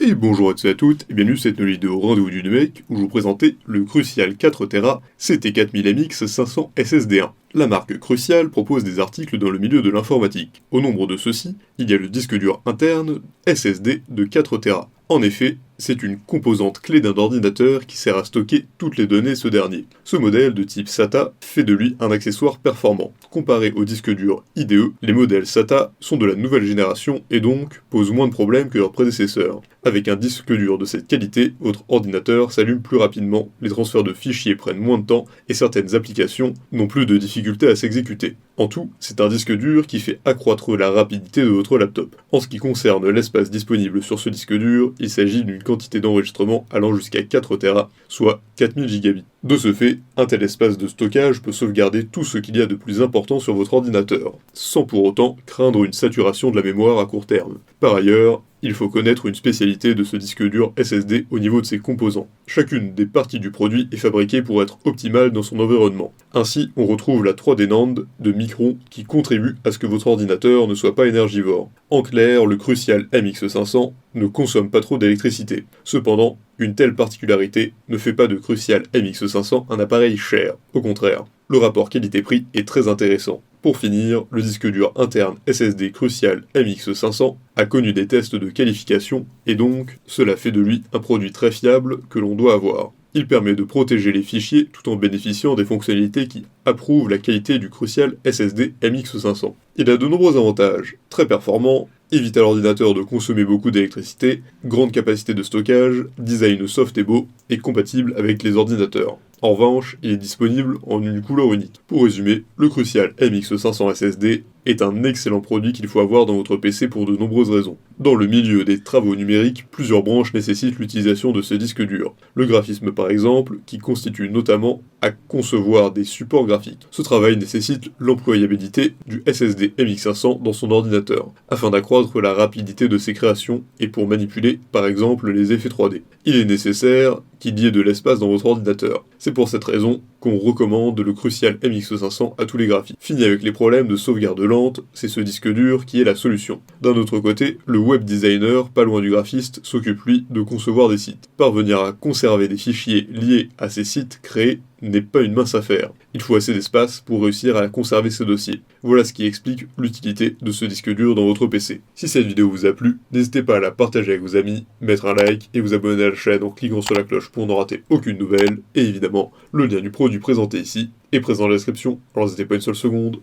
Et bonjour à tous et à toutes, et bienvenue sur cette nouvelle vidéo Rendez-vous du numérique où je vous présentais le Crucial 4TB CT4000MX 500 SSD1. La marque Crucial propose des articles dans le milieu de l'informatique. Au nombre de ceux-ci, il y a le disque dur interne SSD de 4TB. En effet, c'est une composante clé d'un ordinateur qui sert à stocker toutes les données de ce dernier. Ce modèle de type SATA fait de lui un accessoire performant. Comparé au disque dur IDE, les modèles SATA sont de la nouvelle génération et donc posent moins de problèmes que leurs prédécesseurs. Avec un disque dur de cette qualité, votre ordinateur s'allume plus rapidement, les transferts de fichiers prennent moins de temps et certaines applications n'ont plus de difficultés à s'exécuter. En tout, c'est un disque dur qui fait accroître la rapidité de votre laptop. En ce qui concerne l'espace disponible sur ce disque dur, il s'agit d'une quantité d'enregistrement allant jusqu'à 4 Tera, soit 4000 gigabits. De ce fait, un tel espace de stockage peut sauvegarder tout ce qu'il y a de plus important sur votre ordinateur, sans pour autant craindre une saturation de la mémoire à court terme. Par ailleurs, il faut connaître une spécialité de ce disque dur SSD au niveau de ses composants. Chacune des parties du produit est fabriquée pour être optimale dans son environnement. Ainsi, on retrouve la 3D NAND de Micron qui contribue à ce que votre ordinateur ne soit pas énergivore. En clair, le Crucial MX500 ne consomme pas trop d'électricité. Cependant, une telle particularité ne fait pas de Crucial MX500 un appareil cher. Au contraire, le rapport qualité-prix est très intéressant. Pour finir, le disque dur interne SSD Crucial MX500 a connu des tests de qualification et donc cela fait de lui un produit très fiable que l'on doit avoir. Il permet de protéger les fichiers tout en bénéficiant des fonctionnalités qui approuvent la qualité du Crucial SSD MX500. Il a de nombreux avantages, très performant, évite à l'ordinateur de consommer beaucoup d'électricité, grande capacité de stockage, design soft et beau, et compatible avec les ordinateurs. En revanche, il est disponible en une couleur unique. Pour résumer, le Crucial MX500 SSD est un excellent produit qu'il faut avoir dans votre PC pour de nombreuses raisons. Dans le milieu des travaux numériques, plusieurs branches nécessitent l'utilisation de ce disque dur. Le graphisme par exemple, qui constitue notamment à concevoir des supports graphiques. Ce travail nécessite l'employabilité du SSD MX500 dans son ordinateur, afin d'accroître la rapidité de ses créations et pour manipuler par exemple les effets 3D. Il est nécessaire qu'il y ait de l'espace dans votre ordinateur. C'est pour cette raison qu'on recommande le Crucial MX500 à tous les graphistes. Fini avec les problèmes de sauvegarde lente, c'est ce disque dur qui est la solution. D'un autre côté, le web designer, pas loin du graphiste, s'occupe lui de concevoir des sites. Parvenir à conserver des fichiers liés à ces sites créés n'est pas une mince affaire. Il faut assez d'espace pour réussir à conserver ces dossiers. Voilà ce qui explique l'utilité de ce disque dur dans votre PC. Si cette vidéo vous a plu, n'hésitez pas à la partager avec vos amis, mettre un like et vous abonner à la chaîne en cliquant sur la cloche pour ne rater aucune nouvelle. Et évidemment, le lien du produit présenté ici est présent dans la description, alors n'hésitez pas une seule seconde.